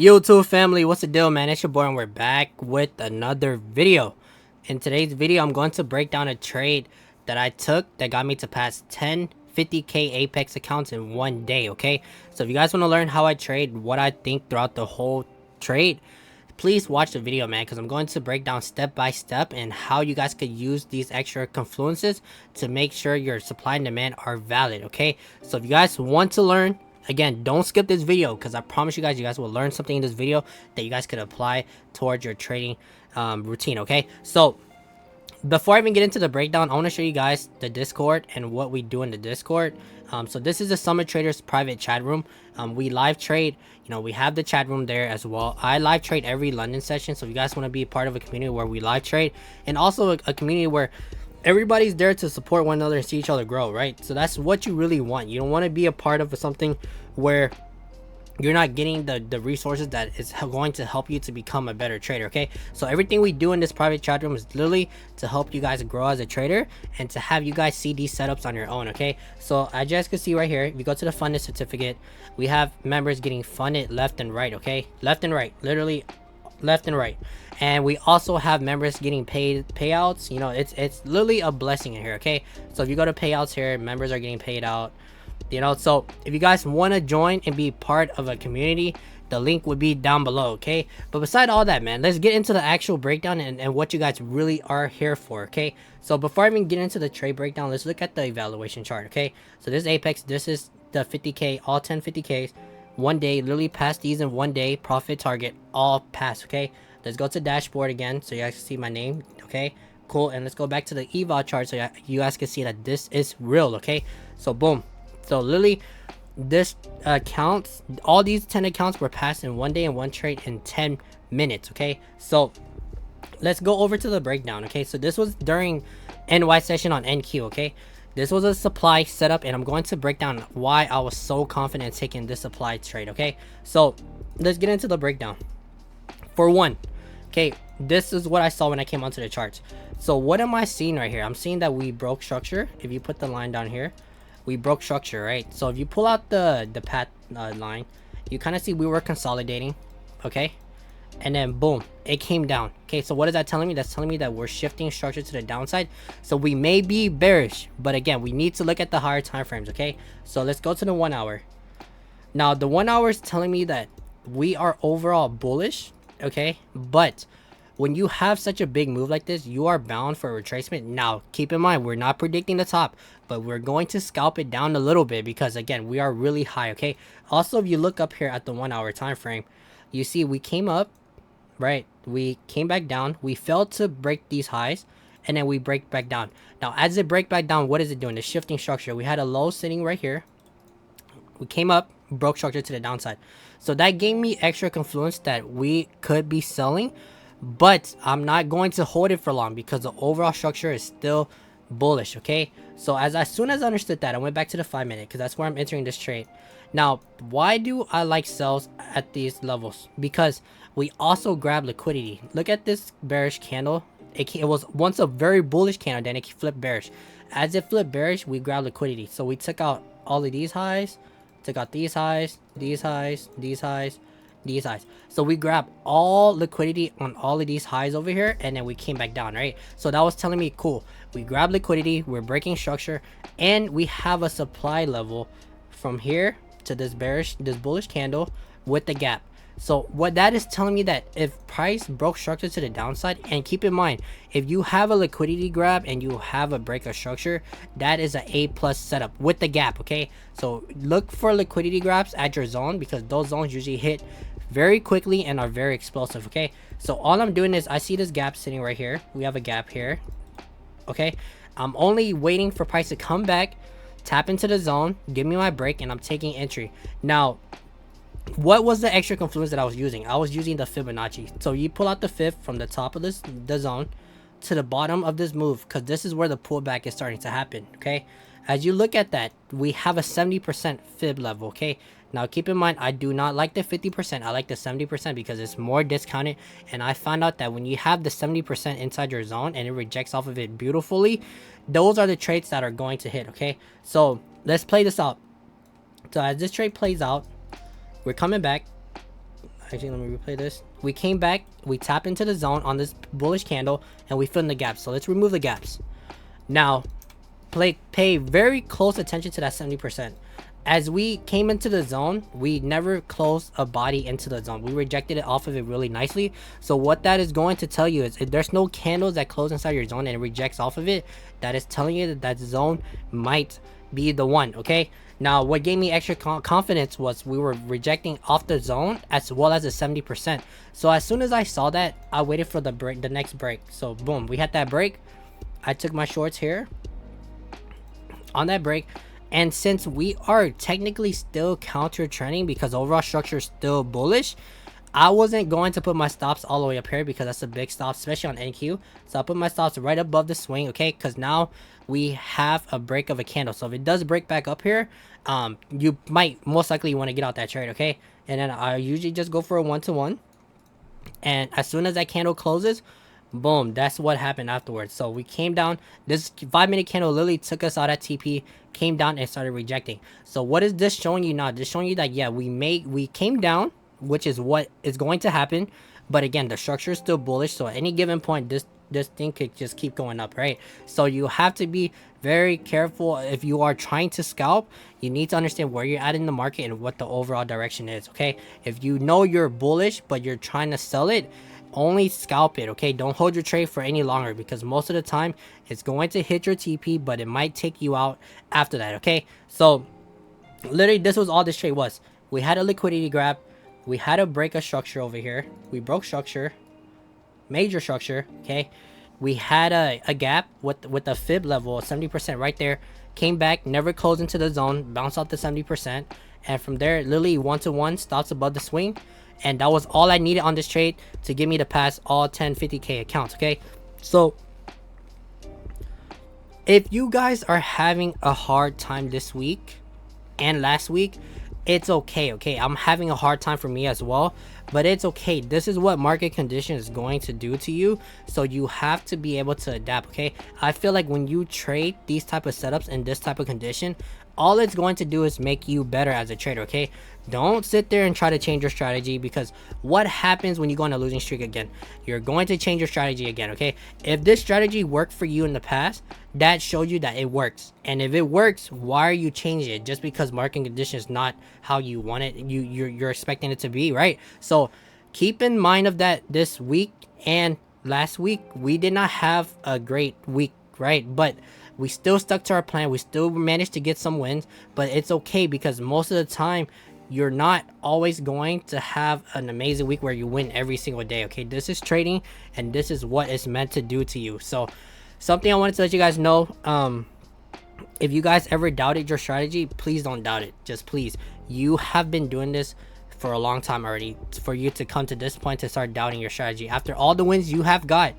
YouTube family, what's the deal, man? It's your boy and we're back with another video. In today's video, I'm going to break down a trade that I took that got me to pass 10 50k Apex accounts in one day, okay? So if you guys want to learn how I trade, what I think throughout the whole trade, please watch the video, man, because I'm going to break down step by step and how you guys could use these extra confluences to make sure your supply and demand are valid, okay? So if you guys want to learn, again, don't skip this video because I promise you guys will learn something in this video that you guys could apply towards your trading routine, okay? So before I even get into the breakdown, I want to show you guys the Discord and what we do in the Discord. So this is the Summit Traders private chat room. We live trade. You know, we have the chat room there as well. I live trade every London session. So if you guys want to be a part of a community where we live trade, and also a community where everybody's there to support one another and see each other grow, right? So that's what you really want. You don't want to be a part of something where you're not getting the resources that is going to help you to become a better trader, okay? So everything we do in this private chat room is literally to help you guys grow as a trader and to have you guys see these setups on your own, okay? So as you guys can see right here, if you go to the funded certificate, we have members getting funded left and right, okay? Left and right, literally left and right. And we also have members getting paid payouts. You know, it's literally a blessing in here, okay? So if you go to payouts here, members are getting paid out. You know, so if you guys want to join and be part of a community, the link would be down below, okay? But beside all that, man, let's get into the actual breakdown and what you guys really are here for, okay? So before I even get into the trade breakdown, let's look at the evaluation chart, okay? So this Apex, this is the 50k, all 10 50ks, one day, literally passed these in one day, profit target, all passed, okay? Let's go to dashboard again so you guys can see my name, okay? Cool, and let's go back to the eval chart so you guys can see that this is real, okay? So boom. So literally this accounts, all these 10 accounts were passed in one day and one trade in 10 minutes, okay? So let's go over to the breakdown, okay? So this was during NY session on NQ, okay? This was a supply setup and I'm going to break down why I was so confident taking this supply trade, okay? So let's get into the breakdown. For one, okay, this is what I saw when I came onto the charts. So what am I seeing right here? I'm seeing that we broke structure. If you put the line down here, we broke structure, right? So if you pull out the path line, you kind of see we were consolidating, okay? And then boom, it came down. Okay, so what is that telling me? That's telling me that we're shifting structure to the downside. So we may be bearish, but again, we need to look at the higher time frames, okay? So let's go to the 1 hour. Now the 1 hour is telling me that we are overall bullish, okay? But when you have such a big move like this, you are bound for a retracement. Now, keep in mind, we're not predicting the top, but we're going to scalp it down a little bit because, again, we are really high, okay? Also, if you look up here at the 1 hour time frame, you see we came up, right? We came back down. We failed to break these highs, and then we break back down. Now, as it break back down, what is it doing? The shifting structure. We had a low sitting right here. We came up, broke structure to the downside. So that gave me extra confluence that we could be selling, but I'm not going to hold it for long because the overall structure is still bullish, okay? So as soon as I understood that, I went back to the 5 minute because that's where I'm entering this trade. Now, why do I like sells at these levels? Because we also grab liquidity. Look at this bearish candle. It was once a very bullish candle, then it flipped bearish. As it flipped bearish, we grabbed liquidity. So we took out all of these highs, took out these highs, these highs, these highs, these highs. So we grabbed all liquidity on all of these highs over here, and then we came back down, right? So that was telling me, cool, we grabbed liquidity, we're breaking structure, and we have a supply level from here to this bullish candle with the gap. So what that is telling me, that if price broke structure to the downside, and keep in mind, if you have a liquidity grab and you have a break of structure, that is an A+ setup with the gap, okay? So look for liquidity grabs at your zone because those zones usually hit very quickly and are very explosive, okay? So all I'm doing is I see this gap sitting right here. We have a gap here, okay? I'm only waiting for price to come back, tap into the zone, give me my break, and I'm taking entry. Now, what was the extra confluence that I was using? I was using the Fibonacci. So you pull out the fib from the top of the zone to the bottom of this move, because this is where the pullback is starting to happen, okay? As you look at that, we have a 70% fib level, okay? Now keep in mind, I do not like the 50%. I like the 70% because it's more discounted, and I found out that when you have the 70% inside your zone and it rejects off of it beautifully, those are the trades that are going to hit, okay? So let's play this out. So as this trade plays out, we're coming back. Actually, let me replay this. We came back, we tap into the zone on this bullish candle, and we fill in the gaps. So let's remove the gaps. Now, pay very close attention to that 70%. As we came into the zone, we never closed a body into the zone. We rejected it off of it really nicely. So what that is going to tell you is if there's no candles that close inside your zone and it rejects off of it, that is telling you that that zone might be the one. Okay, now what gave me extra confidence was we were rejecting off the zone as well as the 70%. So as soon as I saw that, I waited for the break, the next break. So boom, we had that break. I took my shorts here on that break. And since we are technically still counter trending because overall structure is still bullish, I wasn't going to put my stops all the way up here because that's a big stop, especially on NQ. So I put my stops right above the swing, okay? Because now we have a break of a candle. So if it does break back up here, you might most likely want to get out that trade, okay? And then I usually just go for a 1-to-1. And as soon as that candle closes, boom, that's what happened afterwards. So we came down. This 5-minute candle literally took us out at TP, came down and started rejecting. So what is this showing you now? This showing you that, yeah, we came down, which is what is going to happen. But again, the structure is still bullish. So at any given point, this thing could just keep going up, right? So you have to be very careful. If you are trying to scalp, you need to understand where you're at in the market and what the overall direction is, okay? If you know you're bullish, but you're trying to sell it, only scalp it, okay? Don't hold your trade for any longer because most of the time it's going to hit your TP, but it might take you out after that, okay? So literally this was all this trade was. We had a liquidity grab. We had a break of structure over here. We broke structure, major structure, okay? We had a gap with a fib level, 70% right there. Came back, never closed into the zone, bounced off the 70%. And from there, literally 1-to-1 stops above the swing. And that was all I needed on this trade to get me to pass all 1050k accounts, okay? So if you guys are having a hard time this week and last week, it's okay, okay? I'm having a hard time for me as well, but it's okay. This is what market condition is going to do to you, so you have to be able to adapt, okay? I feel like when you trade these type of setups in this type of condition, all it's going to do is make you better as a trader, okay? Don't sit there and try to change your strategy, because what happens when you go on a losing streak again? You're going to change your strategy again, okay? If this strategy worked for you in the past, that showed you that it works. And if it works, why are you changing it? Just because market condition is not how you want it, you're expecting it to be, right? So keep in mind of that this week and last week. We did not have a great week, right? But we still stuck to our plan. We still managed to get some wins, but it's okay because most of the time you're not always going to have an amazing week where you win every single day, okay? This is trading and this is what it's meant to do to you. So something I wanted to let you guys know, if you guys ever doubted your strategy, please don't doubt it. Just please, you have been doing this for a long time already. For you to come to this point to start doubting your strategy after all the wins you have got,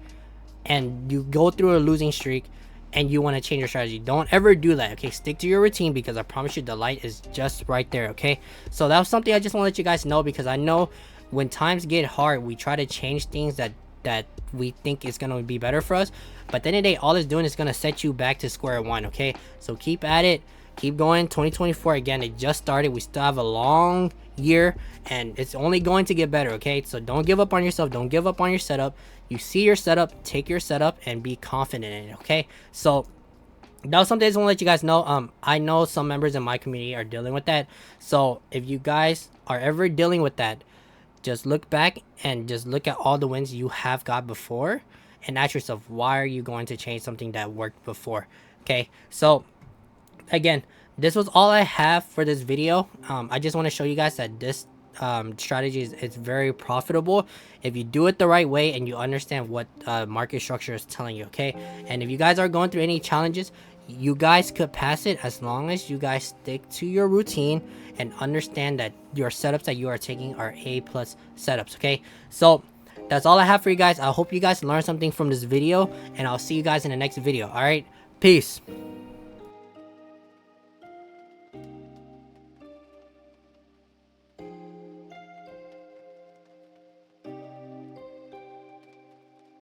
and you go through a losing streak and you want to change your strategy, don't ever do that, okay? Stick to your routine, because I promise you the light is just right there, okay? So that was something I just want to let you guys know, because I know when times get hard, we try to change things that we think is going to be better for us, but at the end of the day, all it's doing is going to set you back to square one, okay? So keep at it, keep going. 2024, again, it just started. We still have a long year and it's only going to get better, okay? So don't give up on yourself, don't give up on your setup. You see your setup, take your setup and be confident in it, okay? So that was something I just want to let you guys know. I know some members in my community are dealing with that, so if you guys are ever dealing with that, just look back and just look at all the wins you have got before and ask yourself, why are you going to change something that worked before? Okay, so again, this was all I have for this video. I just want to show you guys that this strategy is very profitable if you do it the right way and you understand what market structure is telling you, okay? And if you guys are going through any challenges, you guys could pass it as long as you guys stick to your routine and understand that your setups that you are taking are A+ setups, okay? So that's all I have for you guys. I hope you guys learned something from this video, and I'll see you guys in the next video. All right, peace.